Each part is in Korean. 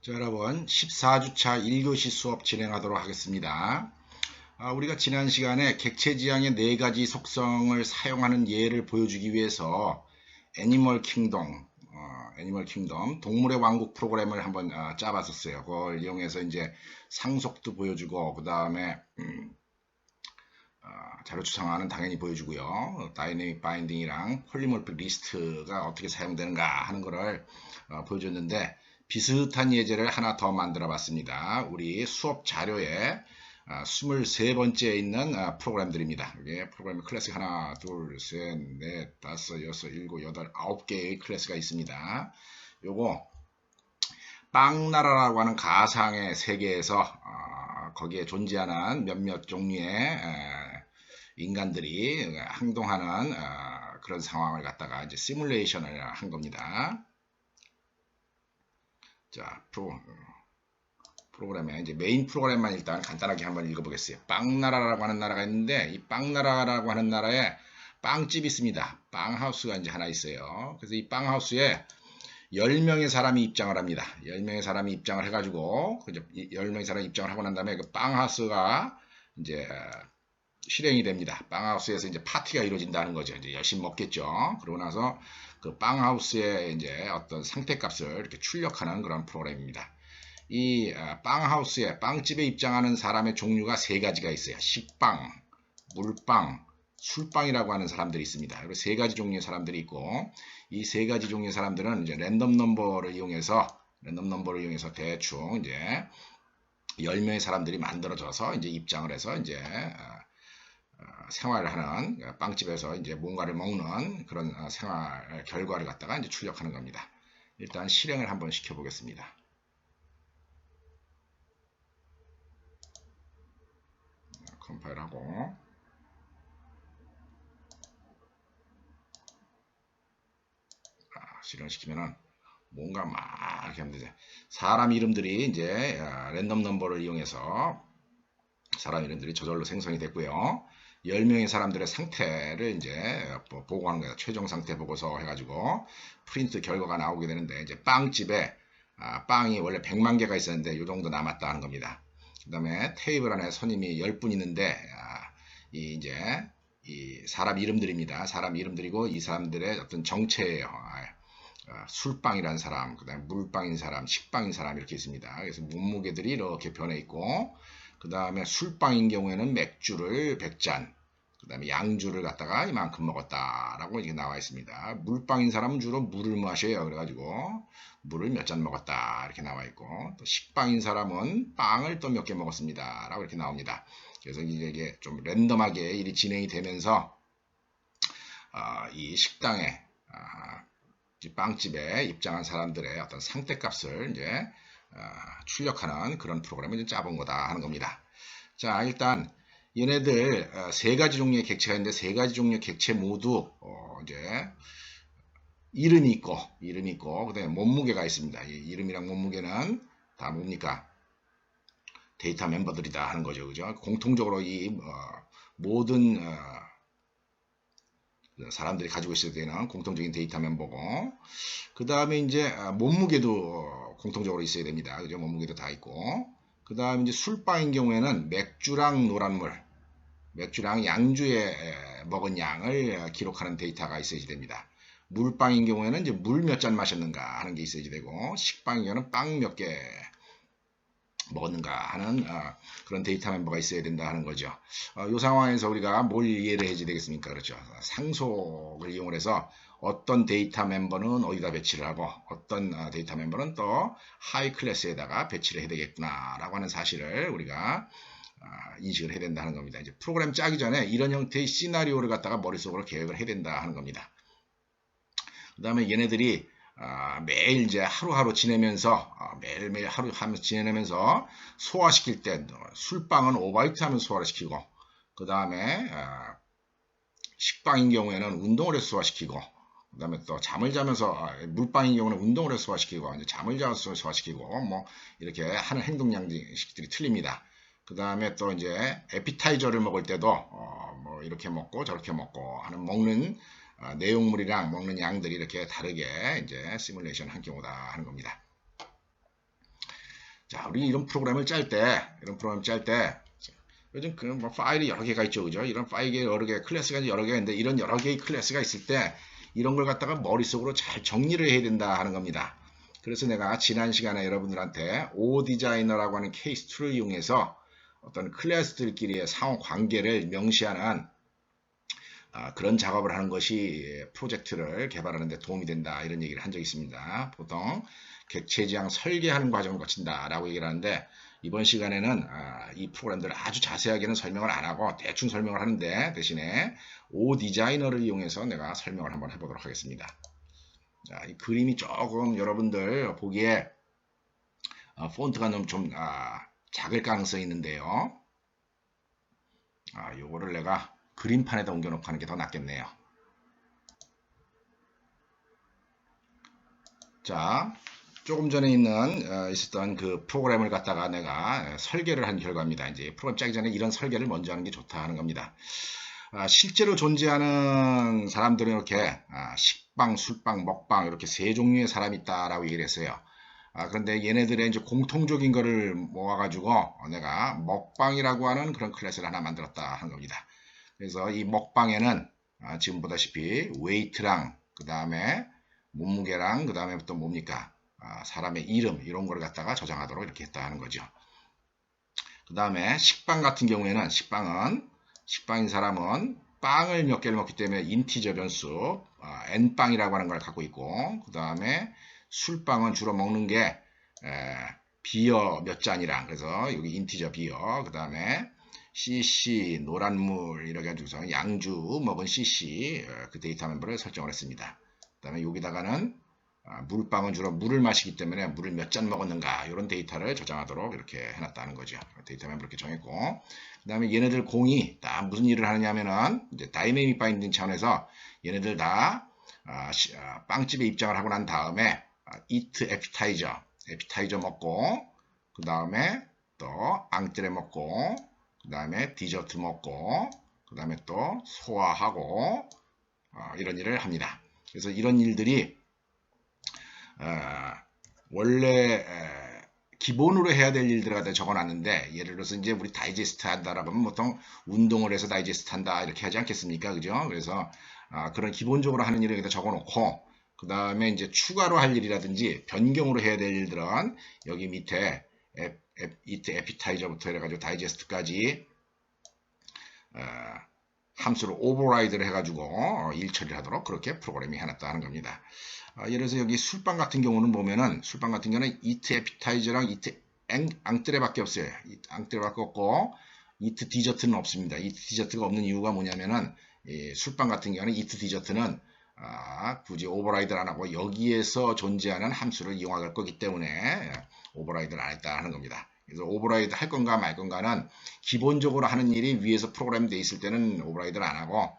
자, 여러분 14주차 1교시 수업 진행하도록 하겠습니다. 우리가 지난 시간에 객체지향의 4가지 속성을 사용하는 예를 보여주기 위해서 애니멀 킹덤 동물의 왕국 프로그램을 한번 짜봤었어요. 그걸 이용해서 이제 상속도 보여주고 그 다음에 자료 추상화는 당연히 보여주고요. 다이내믹 바인딩이랑 폴리몰픽 리스트가 어떻게 사용되는가 하는 거를 보여줬는데, 비슷한 예제를 하나 더 만들어 봤습니다. 우리 수업 자료에 23번째에 있는 프로그램들입니다. 이게 프로그램 클래스 하나, 둘, 셋, 넷, 다섯, 여섯, 일곱, 여덟, 9개의 클래스가 있습니다. 요거 빵나라라고 하는 가상의 세계에서 거기에 존재하는 몇몇 종류의 인간들이 행동하는 그런 상황을 갖다가 이제 시뮬레이션을 한 겁니다. 자, 프로그램에 이제 메인 프로그램만 일단 간단하게 한번 읽어보겠어요. 빵나라라고 하는 나라가 있는데, 이 빵나라라고 하는 나라에 빵집이 있습니다. 빵하우스가 이제 하나 있어요. 그래서 이 빵하우스에 10명의 사람이 입장을 합니다. 10명의 사람이 입장을 해가지고, 10명의 사람이 입장을 하고 난 다음에 그 빵하우스가 이제 실행이 됩니다. 빵하우스에서 이제 파티가 이루어진다는 거죠. 이제 열심히 먹겠죠. 그러고 나서 그 빵하우스의 이제 어떤 상태값을 이렇게 출력하는 그런 프로그램입니다. 이 빵하우스에 빵집에 입장하는 사람의 종류가 3가지가 있어요. 식빵, 물빵, 술빵이라고 하는 사람들이 있습니다. 그리고 3가지 종류의 사람들이 있고, 이 3가지 종류의 사람들은 이제 랜덤 넘버를 이용해서 대충 이제 10명의 사람들이 만들어져서 이제 입장을 해서 이제 생활을 하는, 빵집에서 이제 뭔가를 먹는 그런 생활 결과를 갖다가 이제 출력하는 겁니다. 일단 실행을 한번 시켜보겠습니다. 컴파일하고 실행시키면은 뭔가 막 이렇게 하면 되죠. 사람 이름들이 이제 랜덤 넘버를 이용해서 사람 이름들이 저절로 생성이 됐고요. 10명의 사람들의 상태를 이제 보고하는 거예요. 최종 상태 보고서 해가지고 프린트 결과가 나오게 되는데, 이제 빵집에 빵이 원래 100만 개가 있었는데 이 정도 남았다 하는 겁니다. 그 다음에 테이블 안에 손님이 10분 있는데 이 사람 이름들입니다. 사람 이름들이고 이 사람들의 어떤 정체예요. 술빵이라는 사람, 그 다음에 물빵인 사람, 식빵인 사람 이렇게 있습니다. 그래서 몸무게들이 이렇게 변해 있고, 그 다음에 술빵인 경우에는 맥주를 100잔, 그 다음에 양주를 갖다가 이만큼 먹었다라고 이렇게 나와 있습니다. 물빵인 사람은 주로 물을 마셔요. 그래가지고 물을 몇 잔 먹었다 이렇게 나와 있고, 또 식빵인 사람은 빵을 또 몇 개 먹었습니다 라고 이렇게 나옵니다. 그래서 이게 좀 랜덤하게 일이 진행이 되면서 이 식당에 빵집에 입장한 사람들의 어떤 상태값을 이제 출력하는 그런 프로그램을 짜본 거다 하는 겁니다. 자, 일단 얘네들 3가지 종류의 객체가 있는데 3가지 종류의 객체 모두 이제 이름이 있고 그다음에 몸무게가 있습니다. 이 이름이랑 몸무게는 다 뭡니까? 데이터 멤버들이다 하는 거죠. 그죠? 공통적으로 이 모든 사람들이 가지고 있어야 되는 공통적인 데이터 멤버고, 그 다음에 이제 몸무게도 공통적으로 있어야 됩니다. 그죠? 몸무게도 다 있고, 그 다음에 이제 술빵인 경우에는 맥주랑 노란물, 맥주랑 양주에 먹은 양을 기록하는 데이터가 있어야지 됩니다. 물빵인 경우에는 이제 물 몇 잔 마셨는가 하는 게 있어야지 되고, 식빵인 경우는 빵 몇 개 먹었는가 하는 그런 데이터 멤버가 있어야 된다 하는 거죠. 이 상황에서 우리가 뭘 이해를 해야 되겠습니까? 그렇죠. 상속을 이용해서 어떤 데이터 멤버는 어디다 배치를 하고 어떤 데이터 멤버는 또 하이 클래스에다가 배치를 해야 되겠구나 라고 하는 사실을 우리가 인식을 해야 된다는 겁니다. 이제 프로그램 짜기 전에 이런 형태의 시나리오를 갖다가 머릿속으로 계획을 해야 된다 하는 겁니다. 그 다음에 얘네들이 매일 이제 하루하루 지내면서 매일매일 하루 하면서 지내면서 소화시킬 때 술빵은 오버히트 하면 소화를 시키고, 그 다음에 식빵인 경우에는 운동을 해서 소화시키고, 그 다음에 또 잠을 자면서 물빵인 경우는 운동을 해서 소화시키고 이제 잠을 자서 소화시키고 뭐 이렇게 하는 행동 양식들이 틀립니다. 그 다음에 또 이제 에피타이저를 먹을 때도 뭐 이렇게 먹고 저렇게 먹고 하는 먹는 내용물이랑 먹는 양들이 이렇게 다르게 이제 시뮬레이션 한 경우다 하는 겁니다. 자, 우리 이런 프로그램을 짤 때, 요즘 그 뭐 파일이 여러 개가 있죠, 그죠? 이런 파일이 여러 개, 클래스가 여러 개가 있는데 이런 여러 개의 클래스가 있을 때 이런 걸 갖다가 머릿속으로 잘 정리를 해야 된다 하는 겁니다. 그래서 내가 지난 시간에 여러분들한테 오디자이너라고 하는 케이스 툴을 이용해서 어떤 클래스들끼리의 상호 관계를 명시하는 그런 작업을 하는 것이 프로젝트를 개발하는 데 도움이 된다 이런 얘기를 한 적이 있습니다. 보통 객체지향 설계하는 과정을 거친다 라고 얘기를 하는데 이번 시간에는 이 프로그램들을 아주 자세하게는 설명을 안 하고 대충 설명을 하는데 대신에 오디자이너를 이용해서 내가 설명을 한번 해보도록 하겠습니다. 자, 이 그림이 조금 여러분들 보기에 폰트가 좀 작을 가능성이 있는데요. 요거를 내가 그림판에다 옮겨놓고 하는 게 더 낫겠네요. 자, 조금 전에 있었던 그 프로그램을 갖다가 내가 설계를 한 결과입니다. 이제 프로그램 짜기 전에 이런 설계를 먼저 하는 게 좋다 하는 겁니다. 실제로 존재하는 사람들은 이렇게 식빵, 술빵, 먹빵 이렇게 세 종류의 사람이 있다라고 얘기를 했어요. 그런데 얘네들의 이제 공통적인 거를 모아가지고 내가 먹방이라고 하는 그런 클래스를 하나 만들었다 하는 겁니다. 그래서 이 먹방에는 지금 보다시피 웨이트랑 그 다음에 몸무게랑 그 다음에 또 뭡니까 사람의 이름 이런 걸 갖다가 저장하도록 이렇게 했다는 거죠. 그 다음에 식빵 같은 경우에는 식빵인 사람은 빵을 몇 개를 먹기 때문에 인티저 변수 n빵이라고 하는 걸 갖고 있고 그 다음에 술빵은 주로 먹는 게 비어 몇 잔이랑 그래서 여기 인티저 비어 그 다음에 cc 노란물 이렇게 해가지고서 양주 먹은 cc 그 데이터 멤버를 설정을 했습니다. 그 다음에 여기다가는 물빵은 주로 물을 마시기 때문에 물을 몇 잔 먹었는가 이런 데이터를 저장하도록 이렇게 해놨다는 거죠. 데이터 멤버 이렇게 정했고 그 다음에 얘네들 공이 다 무슨 일을 하느냐면은 이제 다이내믹 바인딩 차원에서 얘네들 다 빵집에 입장을 하고 난 다음에 eat appetizer 먹고 그 다음에 또 앙뜨레 먹고 그 다음에 디저트 먹고 그 다음에 또 소화하고 이런 일을 합니다. 그래서 이런 일들이 원래 기본으로 해야 될 일들을 갖다 적어놨는데 예를 들어서 이제 우리 다이제스트 한다라고 하면 보통 운동을 해서 다이제스트 한다 이렇게 하지 않겠습니까? 그죠? 그래서 그런 기본적으로 하는 일을 여기다 적어놓고 그 다음에 이제 추가로 할 일이라든지 변경으로 해야 될 일들은 여기 밑에 eat appetizer부터 해가지고 다이제스트까지 함수를 오버라이드를 해가지고 일 처리를 하도록 그렇게 프로그램이 해놨다 하는 겁니다. 예를 들어서 여기 술빵 같은 경우는 보면은 술빵 같은 경우는 eat appetizer랑 eat 앙뜨레밖에 없어요. 앙뜨레밖에 없고 eat 디저트는 없습니다. eat 디저트가 없는 이유가 뭐냐면은 술빵 같은 경우는 eat 디저트는 굳이 오버라이드를 안 하고 여기에서 존재하는 함수를 이용할 거기 때문에 오버라이드를 안 했다 하는 겁니다. 그래서 오버라이드 할 건가 말 건가는 기본적으로 하는 일이 위에서 프로그램 돼 있을 때는 오버라이드를 안 하고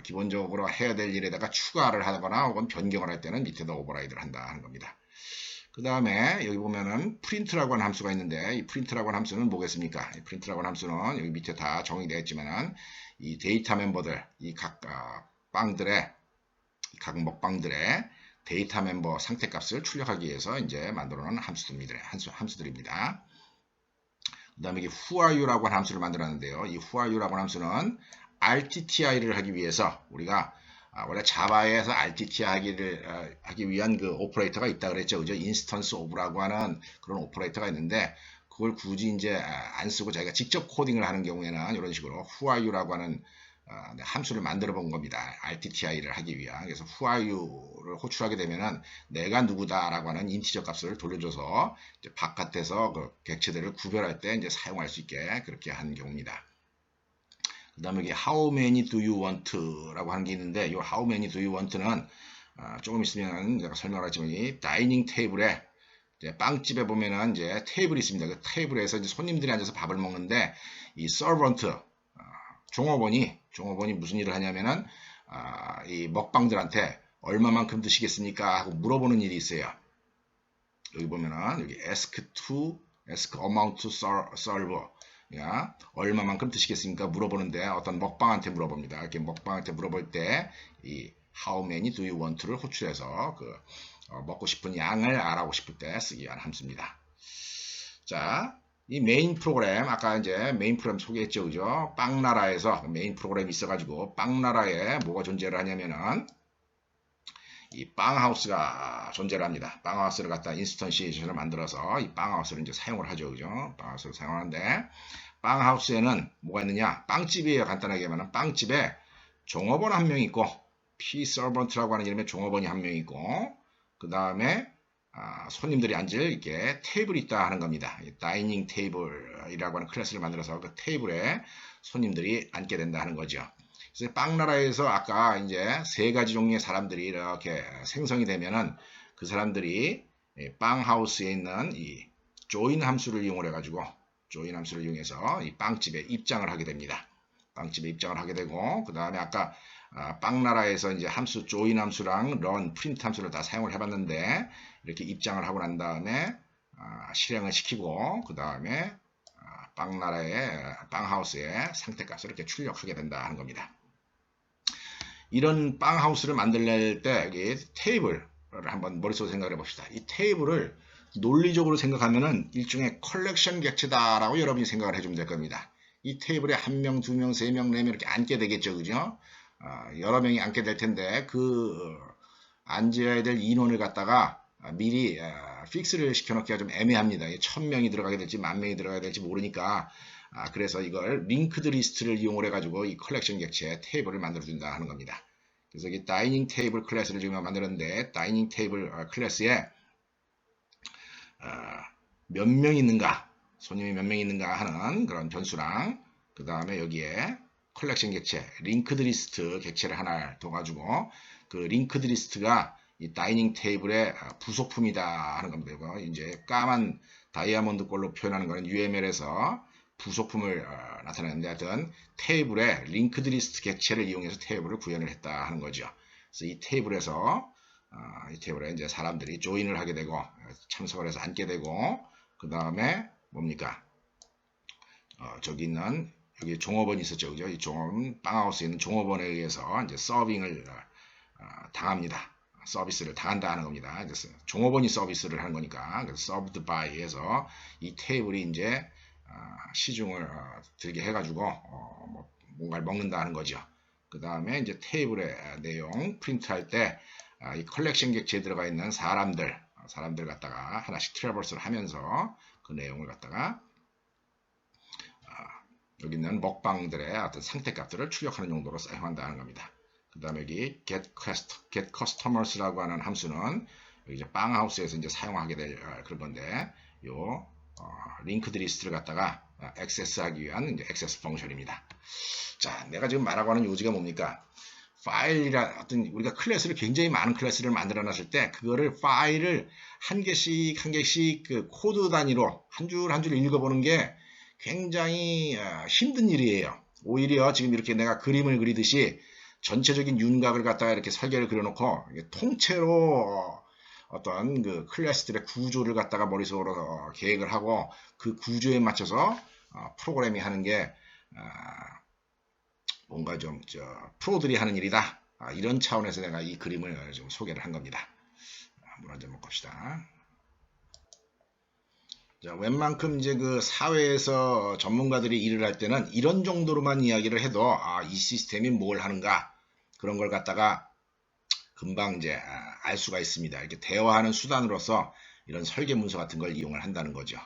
기본적으로 해야 될 일에다가 추가를 하거나 혹은 변경을 할 때는 밑에다 오버라이드를 한다 하는 겁니다. 그 다음에 여기 보면은 프린트라고 하는 함수가 있는데 이 프린트라고 하는 함수는 뭐겠습니까? 이 프린트라고 하는 함수는 여기 밑에 다 정의되어 있지만은 이 데이터 멤버들 이 각 빵들의 각 먹방들의 데이터 멤버 상태값을 출력하기 위해서 이제 만들어 놓은 함수들입니다. 그 다음에 이게 whoareyou라고 하는 함수를 만들었는데요. 이 whoareyou라고 하는 함수는 RTTI를 하기 위해서 우리가 원래 자바에서 RTTI 하기 위한 그 오퍼레이터가 있다 그랬죠. 그죠? 인스턴스 오브라고 하는 그런 오퍼레이터가 있는데 그걸 굳이 이제 안 쓰고 자기가 직접 코딩을 하는 경우에는 이런 식으로 whoareyou라고 하는 함수를 만들어 본 겁니다. RTTI를 하기 위한. 그래서 whoareyou를 호출하게 되면은 내가 누구다라고 하는 인티저 값을 돌려줘서 이제 바깥에서 그 객체들을 구별할 때 이제 사용할 수 있게 그렇게 한 경우입니다. 그 다음에 여기 how many do you want 라고 하는 게 있는데 이 how many do you want는 조금 있으면 제가 설명을 하지만 이 다이닝 테이블에 빵집에 보면은 이제 테이블이 있습니다. 그 테이블에서 이제 손님들이 앉아서 밥을 먹는데 이 서번트 종업원이 무슨 일을 하냐면은 이 먹방들한테 얼마만큼 드시겠습니까 하고 물어보는 일이 있어요. 여기 보면은 여기 ask amount to serve 얼마만큼 드시겠습니까 물어보는데 어떤 먹방한테 물어봅니다. 이렇게 먹방한테 물어볼 때 이 how many do you want를 호출해서 그 먹고 싶은 양을 알아보고 싶을 때 쓰기 위한 함수입니다. 자, 이 메인 프로그램, 아까 이제 메인 프로그램 소개했죠. 그죠? 빵나라에서 메인 프로그램이 있어가지고, 빵나라에 뭐가 존재를 하냐면은, 이 빵하우스가 존재를 합니다. 빵하우스를 갖다 인스턴시에이션을 만들어서 이 빵하우스를 이제 사용을 하죠. 그죠? 빵하우스를 사용하는데, 빵하우스에는 뭐가 있느냐? 빵집이에요. 간단하게 하면 빵집에 종업원 한 명 있고, P-서번트라고 하는 이름의 종업원이 한 명 있고, 그 다음에 손님들이 앉을 이렇게 테이블이 있다 하는 겁니다. 다이닝 테이블이라고 하는 클래스를 만들어서 그 테이블에 손님들이 앉게 된다 하는 거죠. 그래서 빵나라에서 아까 이제 세 가지 종류의 사람들이 이렇게 생성이 되면은 그 사람들이 빵하우스에 있는 이 조인 함수를 이용을 해가지고 조인 함수를 이용해서 이 빵집에 입장을 하게 됩니다. 빵집에 입장을 하게 되고 그 다음에 아까 빵나라에서 이제 함수 조인 함수랑 run, print 함수를 다 사용을 해봤는데 이렇게 입장을 하고 난 다음에 실행을 시키고 그 다음에 빵나라의 빵하우스의 상태값을 이렇게 출력하게 된다 하는 겁니다. 이런 빵하우스를 만들 때 테이블을 한번 머릿속에 생각을 해봅시다. 이 테이블을 논리적으로 생각하면은 일종의 컬렉션 객체다라고 여러분이 생각을 해주면 될 겁니다. 이 테이블에 한 명, 두 명, 세 명, 네 명 이렇게 앉게 되겠죠, 그죠? 여러 명이 앉게 될 텐데 그 앉아야 될 인원을 갖다가 미리 픽스를 시켜놓기가 좀 애매합니다. 1000명이 들어가게 될지 10,000명이 들어가게 될지 모르니까 그래서 이걸 링크드 리스트를 이용을 해가지고 이 컬렉션 객체 테이블을 만들어준다 하는 겁니다. 그래서 이 다이닝 테이블 클래스를 지금 만들었는데 다이닝 테이블 클래스에 몇 명 있는가, 손님이 몇 명 있는가 하는 그런 변수랑 그 다음에 여기에 컬렉션 객체, 링크드 리스트 객체를 하나 둬가지고 그 링크드 리스트가 이 다이닝 테이블의 부속품이다 하는 겁니다. 이제 까만 다이아몬드 꼴로 표현하는 것은 UML에서 부속품을 나타내는데 하여튼 테이블에 링크드 리스트 객체를 이용해서 테이블을 구현을 했다 하는 거죠. 그래서 이 테이블에서 이 테이블에 이제 사람들이 조인을 하게 되고 참석을 해서 앉게 되고 그 다음에 뭡니까? 저기 있는 여기 종업원이 있었죠, 그죠? 이 빵하우스에 있는 종업원에 의해서 이제 서빙을 당합니다. 서비스를 당한다는 겁니다. 그래서 종업원이 서비스를 하는 거니까 그래서 served by에서 이 테이블이 이제 시중을 들게 해가지고 뭔가를 먹는다는 거죠. 그 다음에 이제 테이블의 내용 프린트할 때 이 컬렉션 객체에 들어가 있는 사람들 갖다가 하나씩 트래버스를 하면서 그 내용을 갖다가 여기 있는 먹방들의 어떤 상태값들을 출력하는 용도로 사용한다는 겁니다. 그 다음에 여기 get customers라고 하는 함수는 여기 이제 빵하우스에서 이제 사용하게 될 그런 건데 요 링크드 리스트를 갖다가 액세스하기 위한 이제 액세스 펑션입니다. 자, 내가 지금 말하고 하는 요지가 뭡니까? 파일이라 어떤 우리가 클래스를 굉장히 많은 클래스를 만들어 놨을 때 그거를 파일을 한 개씩 그 코드 단위로 한 줄 한 줄 읽어보는 게 굉장히 힘든 일이에요. 오히려 지금 이렇게 내가 그림을 그리듯이 전체적인 윤곽을 갖다가 이렇게 설계를 그려놓고 통째로 어떤 그 클래스들의 구조를 갖다가 머릿속으로 계획을 하고 그 구조에 맞춰서 프로그램이 하는 게 뭔가 좀 프로들이 하는 일이다. 이런 차원에서 내가 이 그림을 좀 소개를 한 겁니다. 물 한 잔 먹고 갑시다. 자, 웬만큼 이제 그 사회에서 전문가들이 일을 할 때는 이런 정도로만 이야기를 해도 이 시스템이 뭘 하는가 그런 걸 갖다가 금방 이제 알 수가 있습니다. 이렇게 대화하는 수단으로서 이런 설계 문서 같은 걸 이용을 한다는 거죠.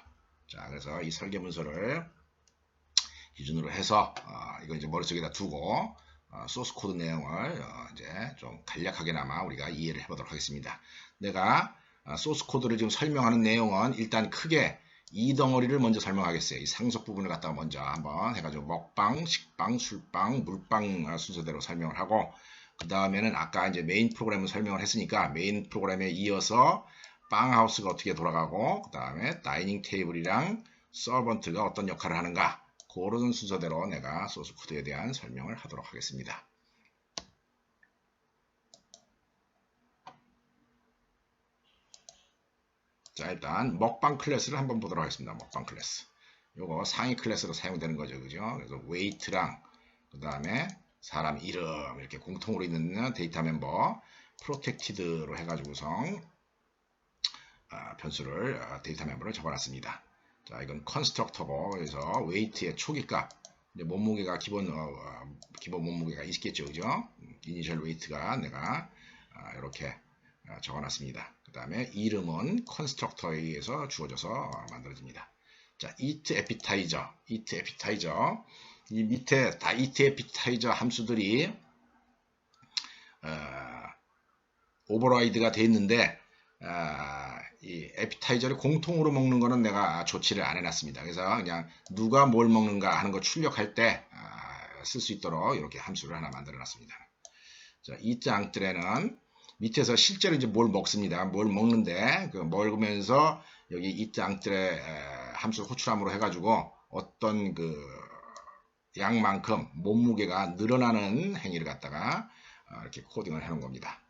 자, 그래서 이 설계 문서를 기준으로 해서 이거 이제 머릿속에다 두고 소스 코드 내용을 이제 좀 간략하게나마 우리가 이해를 해보도록 하겠습니다. 내가 소스 코드를 지금 설명하는 내용은 일단 크게 이 덩어리를 먼저 설명하겠어요. 이 상속 부분을 갖다가 먼저 한번 해가지고 먹방, 식빵, 술빵, 물빵 순서대로 설명을 하고 그 다음에는 아까 이제 메인 프로그램을 설명을 했으니까 메인 프로그램에 이어서 빵하우스가 어떻게 돌아가고 그 다음에 다이닝 테이블이랑 서번트가 어떤 역할을 하는가 그런 순서대로 내가 소스 코드에 대한 설명을 하도록 하겠습니다. 자, 일단 먹방 클래스를 한번 보도록 하겠습니다. 먹방 클래스. 요거 상위 클래스로 사용되는 거죠. 그죠? 그래서 웨이트랑 그 다음에 사람 이름 이렇게 공통으로 있는 데이터 멤버 프로텍티드로 해가지고서 변수를 데이터 멤버를 적어놨습니다. 자, 이건 컨스트럭터고, 그래서 웨이트의 초기값. 이제 몸무게가 기본 몸무게가 있겠죠, 그죠? 이니셜 웨이트가 내가 이렇게 적어놨습니다. 그 다음에 이름은 컨스트럭터에 의해서 주어져서 만들어집니다. 자, eat appetizer, eat appetizer. 이 밑에 다 eat appetizer 함수들이 오버라이드가 돼 있는데 이 에피타이저를 공통으로 먹는 거는 내가 조치를 안 해놨습니다. 그래서 그냥 누가 뭘 먹는가 하는 거 출력할 때 쓸 수 있도록 이렇게 함수를 하나 만들어 놨습니다. 자, eat 앙뜨레는 밑에서 실제로 이제 뭘 먹습니다. 뭘 먹는데 그 먹으면서 여기 eat 앙뜨레 함수를 호출함으로 해가지고 어떤 그 양만큼 몸무게가 늘어나는 행위를 갖다가 이렇게 코딩을 해놓은 겁니다.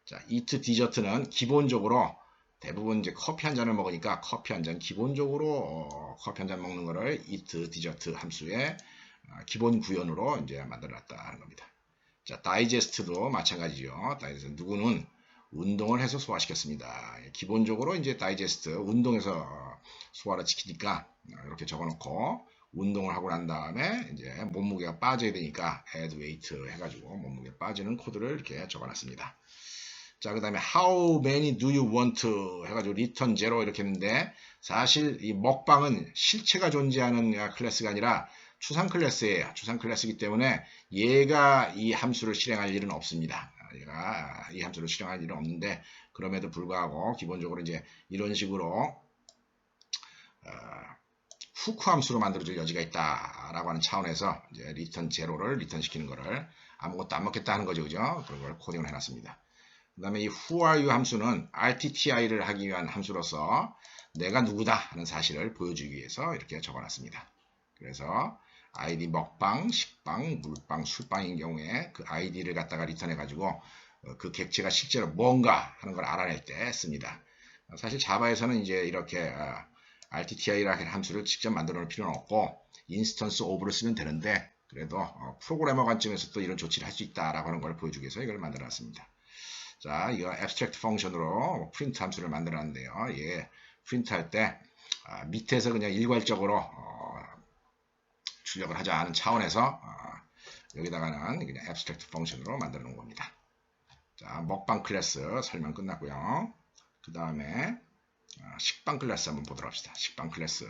자, eat 디저트는 기본적으로 대부분 이제 커피 한 잔을 먹으니까 커피 한 잔 기본적으로 커피 한 잔 먹는 거를 eat 디저트 함수의 기본 구현으로 이제 만들어놨다는 겁니다. 자, 다이제스트도 마찬가지죠. 다이제스트 누구는 운동을 해서 소화시켰습니다. 기본적으로 이제 다이제스트 운동해서 소화를 지키니까 이렇게 적어놓고 운동을 하고 난 다음에 이제 몸무게가 빠져야 되니까 add weight 해가지고 몸무게 빠지는 코드를 이렇게 적어놨습니다. 자, 그 다음에 how many do you want 해가지고 return 0 이렇게 했는데 사실 이 먹방은 실체가 존재하는 클래스가 아니라 추상 클래스예요. 추상 클래스이기 때문에 얘가 이 함수를 실행할 일은 없습니다. 얘가 이 함수를 실행할 일은 없는데 그럼에도 불구하고 기본적으로 이제 이런 식으로 후크 함수로 만들어줄 여지가 있다라고 하는 차원에서 이제 return 0를 리턴 시키는 거를 아무것도 안 먹겠다 하는 거죠. 그죠? 그런 걸 코딩을 해놨습니다. 그 다음에 이 who are you 함수는 RTTI를 하기 위한 함수로서 내가 누구다 하는 사실을 보여주기 위해서 이렇게 적어놨습니다. 그래서 아이디 먹방, 식빵, 물빵, 술빵인 경우에 그 아이디를 갖다가 리턴해가지고 그 객체가 실제로 뭔가 하는 걸 알아낼 때 씁니다. 사실 자바에서는 이제 이렇게 RTTI라는 함수를 직접 만들어 놓을 필요는 없고 인스턴스 오브를 쓰면 되는데 그래도 프로그래머 관점에서 또 이런 조치를 할 수 있다라고 하는 걸 보여주기 위해서 이걸 만들어 놨습니다. 자, 이거 abstract 펑션으로 프린트 함수를 만들었는데요. 예, 프린트 할 때 밑에서 그냥 일괄적으로 출력을 하자 하는 차원에서 여기다가는 그냥 abstract 펑션으로 만들어 놓은 겁니다. 자, 먹방 클래스 설명 끝났고요. 그 다음에 식빵 클래스 한번 보도록 합시다. 식빵 클래스.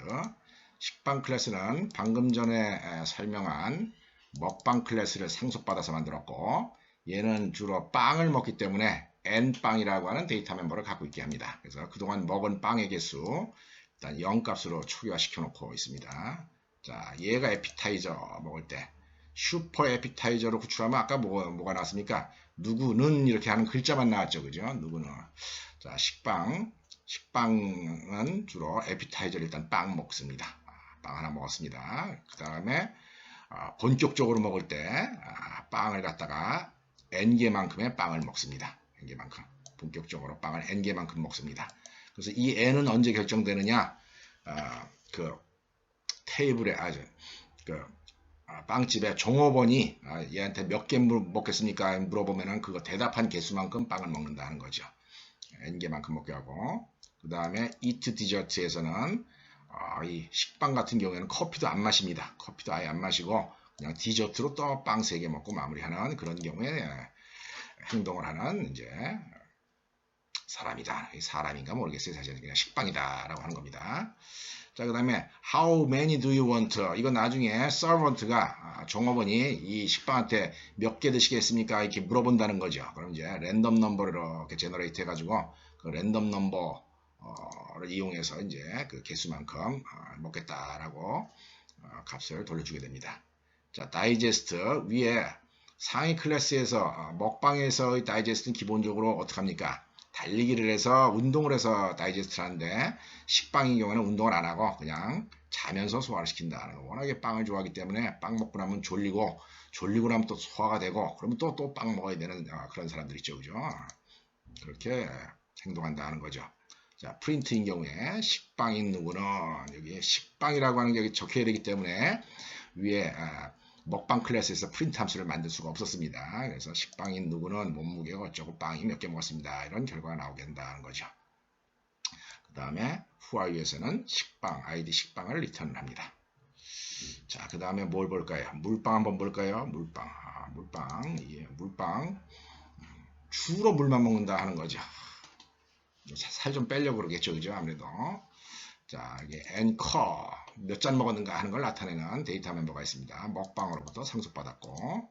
식빵 클래스는 방금 전에 설명한 먹방 클래스를 상속받아서 만들었고 얘는 주로 빵을 먹기 때문에 n빵이라고 하는 데이터 멤버를 갖고 있게 합니다. 그래서 그동안 먹은 빵의 개수 일단 0값으로 초기화 시켜놓고 있습니다. 자, 얘가 에피타이저 먹을 때 슈퍼 에피타이저로 구출하면 아까 뭐가 나왔습니까? 누구는 이렇게 하는 글자만 나왔죠. 그죠? 누구는. 자, 식빵은 주로 에피타이저를 일단 빵 먹습니다. 빵 하나 먹었습니다. 그 다음에 본격적으로 먹을 때 빵을 갖다가 n개만큼의 빵을 먹습니다. n개만큼. 본격적으로 빵을 n개만큼 먹습니다. 그래서 이 n은 언제 결정되느냐? 그 테이블에 빵집에 종업원이 얘한테 몇 개 먹겠습니까? 물어보면은 그거 대답한 개수만큼 빵을 먹는다는 거죠. n개만큼 먹게 하고 그 다음에 eat dessert에서는 이 식빵 같은 경우에는 커피도 안 마십니다. 커피도 아예 안 마시고 그냥 디저트로 또 빵 3개 먹고 마무리하는 그런 경우에 행동을 하는 이제 사람이다. 사람인가 모르겠어요. 사실 그냥 식빵이다라고 하는 겁니다. 자, 그 다음에 how many do you want? 이건 나중에 servant가 종업원이 이 식빵한테 몇 개 드시겠습니까? 이렇게 물어본다는 거죠. 그럼 이제 랜덤 넘버를 이렇게 제너레이트 해가지고 그 랜덤 넘버를 이용해서 이제 그 개수만큼 먹겠다라고 값을 돌려주게 됩니다. 자, 다이제스트 위에 상위 클래스에서 먹방에서의 다이제스트는 기본적으로 어떻게 합니까? 달리기를 해서 운동을 해서 다이제스트를 하는데 식빵인 경우에는 운동을 안 하고 그냥 자면서 소화를 시킨다. 워낙에 빵을 좋아하기 때문에 빵 먹고 나면 졸리고 나면 또 소화가 되고 그러면 또 빵 먹어야 되는 그런 사람들 있죠. 그죠? 그렇게 행동한다는 거죠. 자, 프린트인 경우에 식빵인 누구는 여기 식빵이라고 하는 게 여기 적혀야 되기 때문에 위에 먹방 클래스에서 프린트 함수를 만들 수가 없었습니다. 그래서 식빵인 누구는 몸무게가 어쩌고 빵이 몇 개 먹었습니다. 이런 결과가 나오게 된다는 거죠. 그 다음에 who are you에서는 식빵, 아이디 식빵을 리턴을 합니다. 자, 그 다음에 뭘 볼까요? 물빵 한번 볼까요? 물빵. 물빵. 예, 물빵. 주로 물만 먹는다 하는 거죠. 살 좀 빼려고 그러겠죠. 그죠? 아무래도. 자, 이게 앵커. 몇 잔 먹었는가 하는 걸 나타내는 데이터 멤버가 있습니다. 먹방으로부터 상속받았고.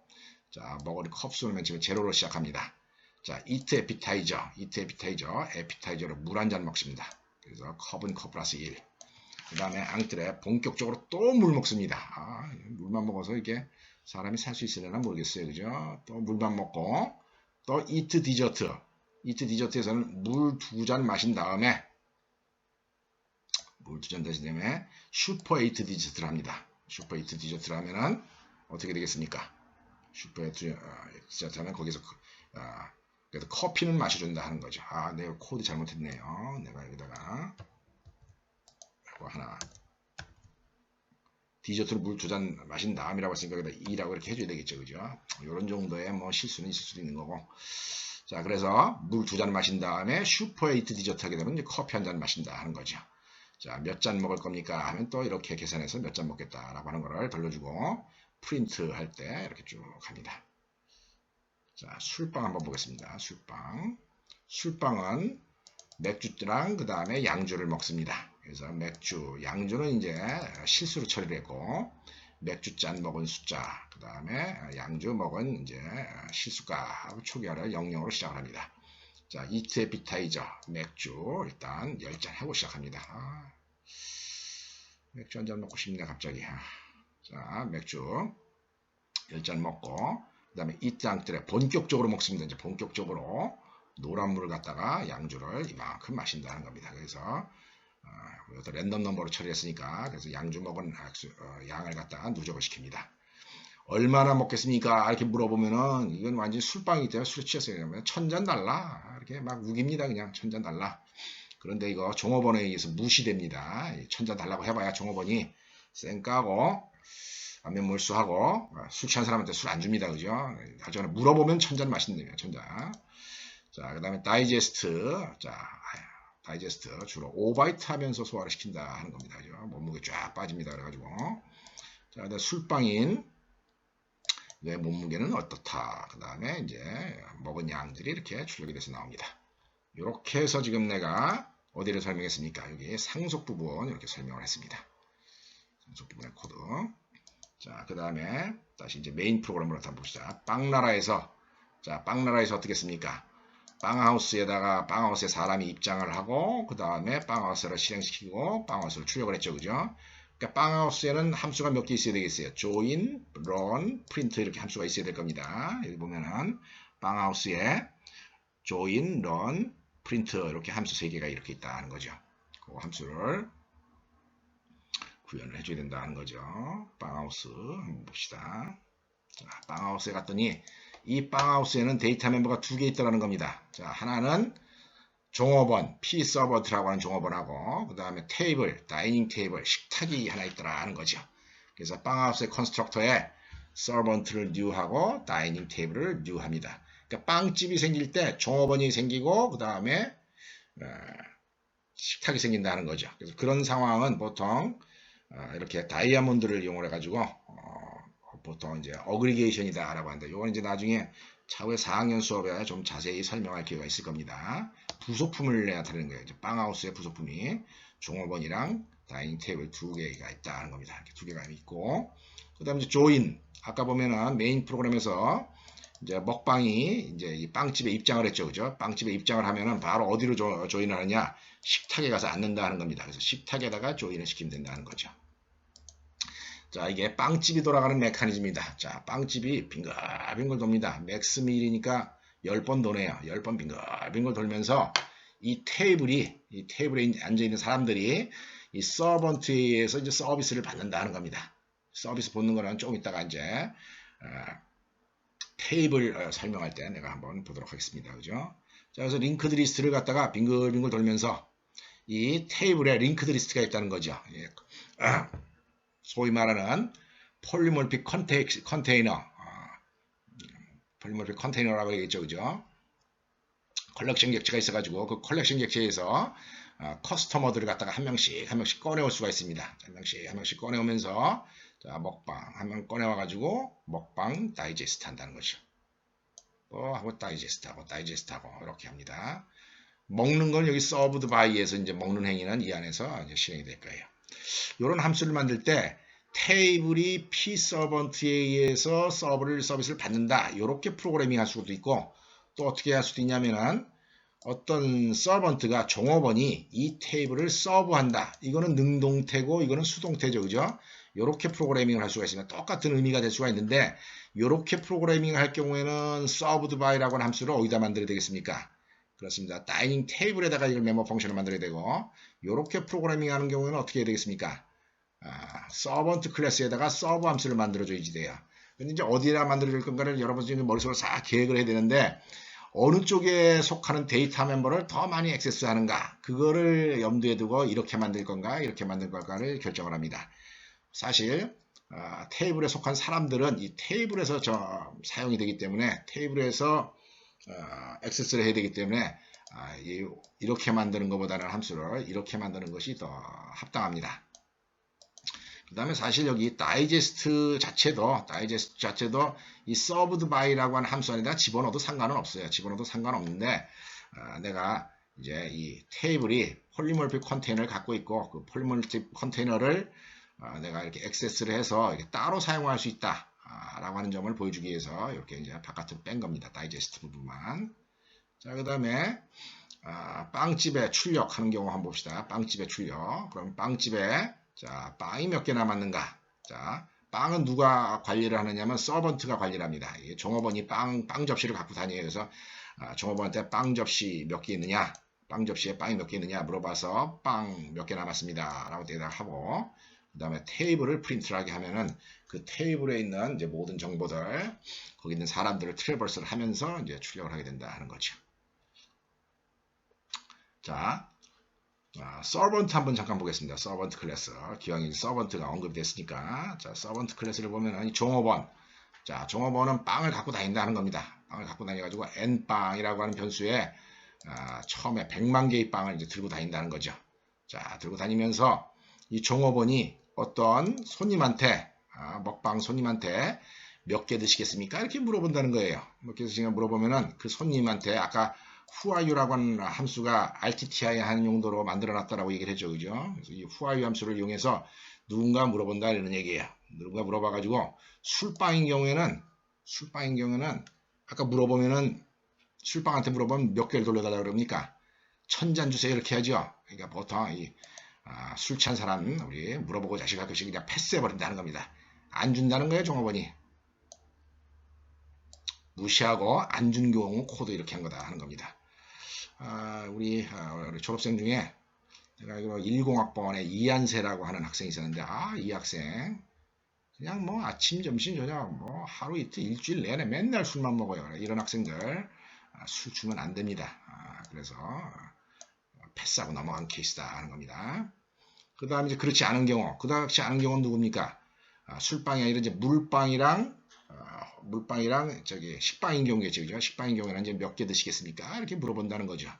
자, 먹을 컵수는 맨 처음에 제로로 시작합니다. 자, eat appetizer. eat appetizer. appetizer로 물 한 잔 먹습니다. 그래서 컵은 컵 플러스 1. 그 다음에 앙트레 본격적으로 또 물 먹습니다. 물만 먹어서 이게 사람이 살 수 있으려나 모르겠어요. 그죠? 또 물만 먹고 또 eat dessert. eat dessert에서는 물 2잔 마신 다음에 물 2잔 마신 다음에 슈퍼 에이트 디저트를 합니다. 슈퍼 에이트 디저트를 하면은 어떻게 되겠습니까? 슈퍼 에이트 디저트 하면 거기서 그래서 커피는 마셔준다 하는 거죠. 내가 코드 잘못했네요. 내가 여기다가 하나 디저트를 물 2잔 마신 다음이라고 했으니까 여기다 2라고 이렇게 해줘야 되겠죠. 그죠? 이런 정도의 뭐 실수는 있을 수도 있는 거고. 자, 그래서 물 2잔 마신 다음에 슈퍼 에이트 디저트 하게 되면 이제 커피 한 잔 마신다 하는 거죠. 자, 몇 잔 먹을 겁니까? 하면 또 이렇게 계산해서 몇 잔 먹겠다라고 하는 거를 돌려주고 프린트 할 때 이렇게 쭉 갑니다. 자, 술빵 한번 보겠습니다. 술빵. 술빵은 맥주랑 그 다음에 양주를 먹습니다. 그래서 맥주, 양주는 이제 실수로 처리를 했고 맥주잔 먹은 숫자, 그 다음에 양주 먹은 이제 실수가 하고 초기화를 00으로 시작을 합니다. 자, eat appetizer, 맥주 일단 10잔 하고 시작합니다. 맥주 한 잔 먹고 싶네 갑자기. 자, 맥주 10잔 먹고 그 다음에 eat 앙트레 본격적으로 먹습니다. 이제 본격적으로 노란 물을 갖다가 양주를 이만큼 마신다는 겁니다. 그래서 여기서 랜덤 넘버로 처리했으니까 그래서 양주 먹은 양을 갖다가 누적을 시킵니다. 얼마나 먹겠습니까? 이렇게 물어보면은 이건 완전히 술빵이기 때문에 술에 취했어요. 1000잔 달라 이렇게 막 우깁니다. 그냥 1000잔 달라. 그런데 이거 종업원에 의해서 무시됩니다. 1000잔 달라고 해봐야 종업원이 쌩까고 안면 몰수하고 술 취한 사람한테 술 안 줍니다. 그죠? 나중에 물어보면 1000잔 마신대요. 1000잔. 자, 그 다음에 다이제스트. 자, 다이제스트 주로 5바이트 하면서 소화를 시킨다 하는 겁니다. 그죠? 몸무게 쫙 빠집니다. 그래가지고. 자, 그다음 술빵인 내 몸무게는 어떻다. 그 다음에 이제 먹은 양들이 이렇게 출력이 돼서 나옵니다. 이렇게 해서 지금 내가 어디를 설명했습니까? 여기 상속 부분 이렇게 설명을 했습니다. 상속 부분의 코드. 자, 그 다음에 다시 이제 메인 프로그램으로 한번 봅시다. 빵나라에서 자, 빵나라에서 어떻게 했습니까? 빵하우스에다가 빵하우스에 사람이 입장을 하고 그 다음에 빵하우스를 실행시키고 빵하우스를 출력을 했죠. 그죠? 그러니까 빵하우스에는 함수가 몇 개 있어야 되겠어요. join, run, print 이렇게 함수가 있어야 될 겁니다. 여기 보면은 빵하우스에 join, run, print 이렇게 함수 3개가 이렇게 있다는 거죠. 그 함수를 구현을 해줘야 된다는 거죠. 빵하우스 한번 봅시다. 자, 빵하우스에 갔더니 이 빵하우스에는 데이터 멤버가 2개 있다는 겁니다. 자, 하나는 종업원, p서버트라고 하는 종업원하고 그 다음에 테이블, 다이닝 테이블, 식탁이 하나 있더라는 거죠. 그래서 빵하우스의 컨스트럭터에 서번트를 new하고 다이닝 테이블을 new합니다. 그러니까 빵집이 생길 때 종업원이 생기고 그 다음에 식탁이 생긴다는 거죠. 그래서 그런 상황은 보통 이렇게 다이아몬드를 이용해 가지고 보통 이제 어그리게이션이다 라고 하는데 이건 이제 나중에 차후에 4학년 수업에 좀 자세히 설명할 기회가 있을 겁니다. 부속품을 나타내는 거예요. 빵하우스의 부속품이 종업원이랑 다이닝 테이블 2개가 있다는 겁니다. 이렇게 2개가 있고 그 다음에 이제 조인 아까 보면은 메인 프로그램에서 이제 먹방이 이제 이 빵집에 입장을 했죠. 그죠? 빵집에 입장을 하면은 바로 어디로 조인을 하느냐? 식탁에 가서 앉는다 하는 겁니다. 그래서 식탁에다가 조인을 시키면 된다는 거죠. 자, 이게 빵집이 돌아가는 메커니즘이다. 자, 빵집이 빙글빙글 돕니다. 맥스밀이니까 10번 도네요. 10번 빙글빙글 돌면서 이 테이블에 앉아있는 사람들이 이 서번트에 의해서 이제 서비스를 받는다는 겁니다. 서비스 받는 거는 조금 이따가 이제 테이블 설명할 때 내가 한번 보도록 하겠습니다. 그죠? 자, 그래서 링크드 리스트를 갖다가 빙글빙글 돌면서 이 테이블에 링크드 리스트가 있다는 거죠. 예. 소위 말하는 폴리몰픽 컨테이너, 폴리몰픽 컨테이너라고 얘기했죠. 그죠? 컬렉션 객체가 있어가지고 그 컬렉션 객체에서 커스터머들을 갖다가 한 명씩 꺼내올 수가 있습니다. 한 명씩 꺼내오면서 자, 먹방 한 명 꺼내와가지고 먹방 다이제스트 한다는 거죠. 하고 다이제스트하고 이렇게 합니다. 먹는 건 여기 서브드 바이에서 이제 먹는 행위는 이 안에서 이제 실행이 될 거예요. 이런 함수를 만들 때 테이블이 P 서번트에 의해서 서비스를 받는다. 이렇게 프로그래밍 할 수도 있고 또 어떻게 할 수도 있냐면은 어떤 서번트가 종업원이 이 테이블을 서브한다. 이거는 능동태고 이거는 수동태죠. 그죠? 이렇게 프로그래밍을 할 수가 있습니다. 똑같은 의미가 될 수가 있는데 이렇게 프로그래밍을 할 경우에는 served by라고 하는 함수를 어디다 만들어야 되겠습니까? 그렇습니다. 다이닝 테이블에다가 이걸 멤버 펑션을 만들어야 되고 이렇게 프로그래밍 하는 경우에는 어떻게 해야 되겠습니까? 서번트 클래스에다가 서브 함수를 만들어줘야지 돼요. 근데 이제 어디에다 만들어줄 건가를 여러분이 머릿속으로 싹 계획을 해야 되는데 어느 쪽에 속하는 데이터 멤버를 더 많이 액세스하는가 그거를 염두에 두고 이렇게 만들 건가 이렇게 만들 건가를 결정을 합니다. 사실 테이블에 속한 사람들은 이 테이블에서 사용이 되기 때문에 테이블에서 액세스를 해야 되기 때문에 이렇게 만드는 것보다는 함수를 이렇게 만드는 것이 더 합당합니다. 그 다음에 사실 여기 다이제스트 자체도 이 served by라고 하는 함수 안에다 집어넣어도 상관은 없어요. 집어넣어도 상관없는데 내가 이제 이 테이블이 폴리몰픽 컨테이너를 갖고 있고 그 폴리몰픽 컨테이너를 내가 이렇게 액세스를 해서 이렇게 따로 사용할 수 있다 라고 하는 점을 보여주기 위해서 이렇게 이제 바깥으로 뺀 겁니다. 다이제스트 부분만. 자, 그 다음에 빵집에 출력하는 경우 한번 봅시다. 빵집에 출력. 그럼 빵집에 자, 빵이 몇 개 남았는가? 자, 빵은 누가 관리를 하느냐면 서번트가 관리를 합니다. 종업원이 빵 접시를 갖고 다녀요. 그래서 종업원한테 빵 접시 몇 개 있느냐? 빵 접시에 빵이 몇 개 있느냐 물어봐서 빵 몇 개 남았습니다. 라고 대답하고 그 다음에 테이블을 프린트를 하게 하면은 그 테이블에 있는 이제 모든 정보들 거기 있는 사람들을 트래버스를 하면서 이제 출력을 하게 된다 하는 거죠. 자, 서번트 한번 잠깐 보겠습니다. 서번트 클래스. 기왕이 서번트가 언급이 됐으니까. 자, 서번트 클래스를 보면은 이 종업원. 자, 종업원은 빵을 갖고 다닌다 하는 겁니다. 빵을 갖고 다녀가지고 n빵이라고 하는 변수에 처음에 100만 개의 빵을 이제 들고 다닌다는 거죠. 자, 들고 다니면서 이 종업원이 어떤 손님한테 먹방 손님한테 몇 개 드시겠습니까? 이렇게 물어본다는 거예요. 몇 개 드시냐 물어보면은 그 손님한테 아까 who are you라고 하는 함수가 RTTI 하는 용도로 만들어 놨다라고 얘기를 했죠. 그죠? 그래서 이 who are you 함수를 이용해서 누군가 물어본다 이런 얘기예요. 누군가 물어봐 가지고 술빵인 경우에는 아까 물어보면은 술빵한테 물어보면 몇 개를 돌려달라고 그럽니까? 1000잔 주세요 이렇게 하죠. 그러니까 보통 이 술 취한 사람 우리 물어보고 자식할 것이 그냥 패스해버린다는 겁니다. 안 준다는 거예요. 종업원이. 무시하고 안 준 경우 코드 이렇게 한 거다 하는 겁니다. 우리 졸업생 중에 내가 알기로 10학번에 이한세라고 하는 학생이 있었는데 이 학생 그냥 뭐 아침 점심 저녁 뭐 하루 이틀 일주일 내내 맨날 술만 먹어요. 이런 학생들 술 주면 안 됩니다. 그래서 패스하고 넘어간 케이스다 하는 겁니다. 그 다음에 이제 그렇지 않은 경우는 누굽니까? 술빵이 아니라 이제 물빵이랑 저기 식빵인 경우겠죠. 그죠? 식빵인 경우에는 이제 몇 개 드시겠습니까? 이렇게 물어본다는 거죠.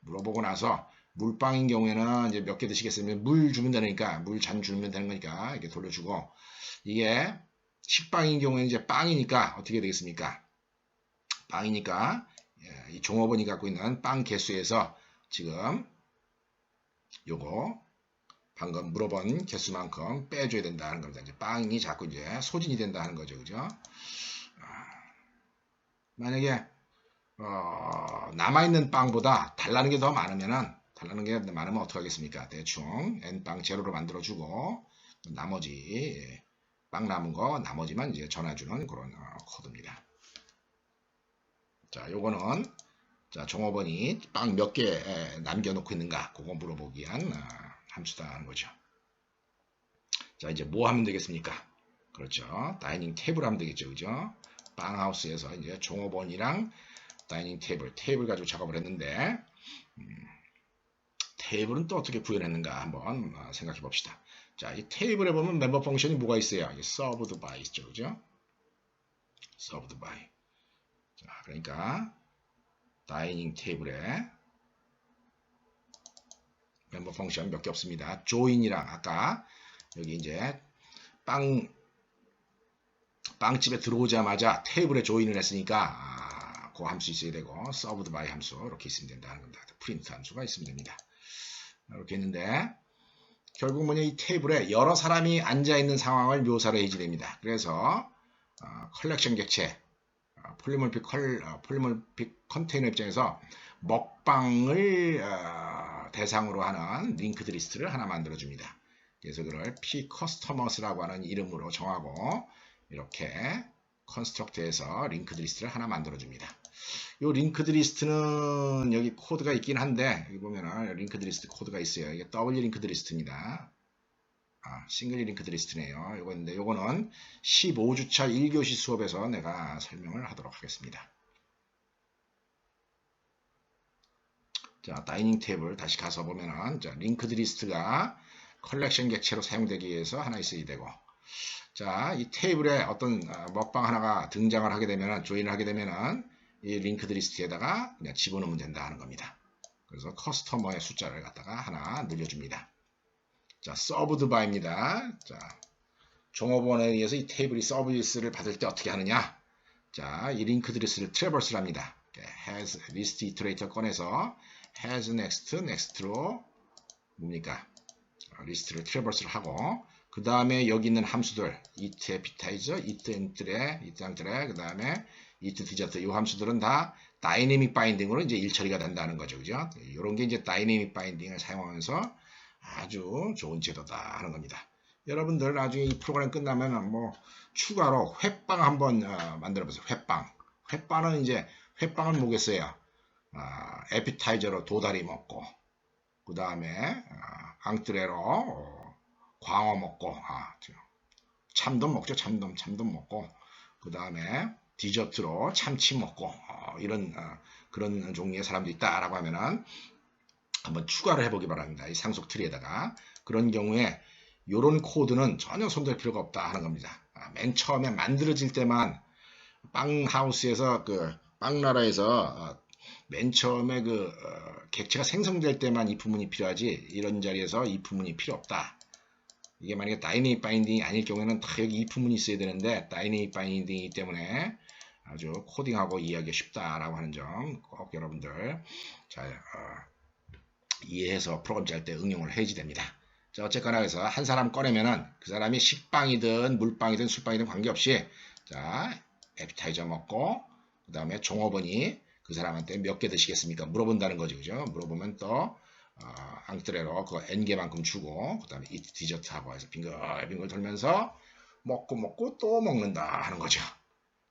물어보고 나서 물빵인 경우에는 이제 몇 개 드시겠습니까? 물 주면 되니까 물 잔 주면 되는 거니까 이렇게 돌려주고 이게 식빵인 경우에는 이제 빵이니까 어떻게 되겠습니까? 빵이니까 이 종업원이 갖고 있는 빵 개수에서 지금 요거 방금 물어본 개수만큼 빼줘야 된다는 겁니다. 이제 빵이 자꾸 이제 소진이 된다는 거죠. 그죠? 만약에 남아있는 빵보다 달라는 게 더 많으면 어떻게 하겠습니까? 대충 n빵 제로로 만들어주고 나머지 빵 남은 거 나머지만 이제 전화주는 그런 코드입니다. 자, 요거는 자 종업원이 빵 몇 개 남겨놓고 있는가 그거 물어보기 위한 함수다 하는 거죠. 자, 이제 뭐 하면 되겠습니까? 그렇죠. 다이닝 테이블 하면 되겠죠. 그죠? 빵하우스에서 이제 종업원이랑 다이닝 테이블 가지고 작업을 했는데 테이블은 또 어떻게 구현했는가 한번 생각해 봅시다. 자, 이 테이블에 보면 멤버 펑션이 뭐가 있어요? served by 있죠. 그죠? served by. 자, 그러니까 다이닝 테이블에 멤버 펑션 몇 개 없습니다. join이랑 아까 여기 이제 빵집에 들어오자마자 테이블에 조인을 했으니까 그 함수 있어야 되고 served by 함수 이렇게 있으면 된다는 겁니다. 프린트 함수가 있으면 됩니다. 이렇게 했는데 결국 뭐냐 이 테이블에 여러 사람이 앉아있는 상황을 묘사를 해야지 됩니다. 그래서 컬렉션 객체 폴리몰픽 컨테이너 입장에서 먹방을 대상으로 하는 링크드 리스트를 하나 만들어 줍니다. 그래서 그걸 p customers라고 하는 이름으로 정하고 이렇게 컨스트럭트에서 링크드 리스트를 하나 만들어 줍니다. 이 링크드 리스트는 여기 코드가 있긴 한데 여기 보면은 링크드 리스트 코드가 있어요. 이게 W 링크드 리스트입니다. 싱글 링크드 리스트네요. 요건데 요거는 15주차 1교시 수업에서 내가 설명을 하도록 하겠습니다. 자, 다이닝 테이블 다시 가서 보면은 자, 링크드 리스트가 컬렉션 객체로 사용되기 위해서 하나 있어야 되고 자, 이 테이블에 어떤 먹방 하나가 등장을 하게 되면은 조인을 하게 되면은 이 링크드 리스트에다가 그냥 집어넣으면 된다 하는 겁니다. 그래서 커스터머의 숫자를 갖다가 하나 늘려줍니다. 자, served by입니다. 자, 종업원에 의해서 이 테이블이 서비스를 받을 때 어떻게 하느냐? 자, 이 링크드 리스트를 트래버스를 합니다. has list iterator 꺼내서 has next로 뭡니까? 리스트를 트래버스를 하고 그 다음에 여기 있는 함수들 it appetizer, it entree, 그 다음에 it dessert 이 함수들은 다 다이내믹 바인딩으로 이제 일처리가 된다는 거죠, 그죠? 이런 게 이제 다이내믹 바인딩을 사용하면서 아주 좋은 제도다 하는 겁니다. 여러분들 나중에 이 프로그램 끝나면 뭐 추가로 횟빵 한번 만들어 보세요. 횟빵은 이제 횟빵은 뭐겠어요? 에피타이저로 도다리 먹고 그 다음에 앙트레로 광어 먹고 참돔 먹죠. 참돔 먹고 그 다음에 디저트로 참치 먹고 이런 그런 종류의 사람도 있다라고 하면은 한번 추가를 해보기 바랍니다. 이 상속 트리에다가 그런 경우에 이런 코드는 전혀 손댈 필요가 없다 하는 겁니다. 맨 처음에 만들어질 때만 빵하우스에서 빵나라에서 맨 처음에 객체가 생성될 때만 if 문이 필요하지 이런 자리에서 if 문이 필요 없다. 이게 만약에 다이내믹 바인딩이 아닐 경우에는 다 여기 if 문이 있어야 되는데 다이내믹 바인딩이기 때문에 아주 코딩하고 이해하기 쉽다라고 하는 점 꼭 여러분들 잘 이해해서 프로그램 짤 때 응용을 해야지 됩니다. 자, 어쨌거나 해서 한 사람 꺼내면은 그 사람이 식빵이든 물빵이든 술빵이든 관계없이 자, 에피타이저 먹고 그 다음에 종업원이 그 사람한테 몇 개 드시겠습니까? 물어본다는 거죠. 그죠? 물어보면 또 앙트레로 그거 n개만큼 주고 그 다음에 이트 디저트하고 해서 빙글빙글 돌면서 먹고 또 먹는다 하는 거죠.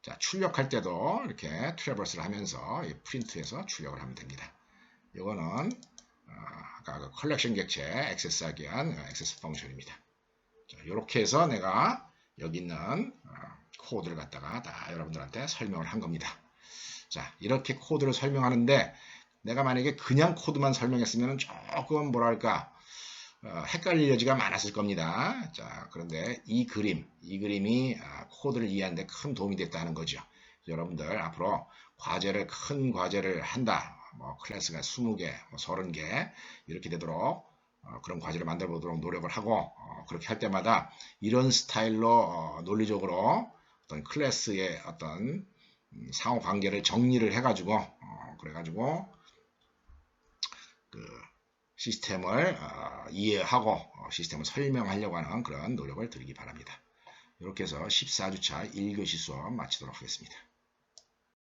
자, 출력할 때도 이렇게 트래버스를 하면서 프린트해서 출력을 하면 됩니다. 이거는 아까 그 컬렉션 객체 액세스하기 위한 액세스 펑션입니다. 자, 이렇게 해서 내가 여기 있는 코드를 갖다가 다 여러분들한테 설명을 한 겁니다. 자, 이렇게 코드를 설명하는데 내가 만약에 그냥 코드만 설명했으면 조금 뭐랄까 헷갈릴 여지가 많았을 겁니다. 자, 그런데 이 그림이 코드를 이해하는 데 큰 도움이 됐다는 거죠. 여러분들 앞으로 큰 과제를 한다. 뭐 클래스가 20개, 뭐 30개 이렇게 되도록 그런 과제를 만들어 보도록 노력을 하고 그렇게 할 때마다 이런 스타일로 논리적으로 어떤 클래스의 어떤 상호 관계를 정리를 해가지고 그래가지고 그 시스템을 이해하고 시스템을 설명하려고 하는 그런 노력을 드리기 바랍니다. 이렇게 해서 14주차 1교시 수업 마치도록 하겠습니다.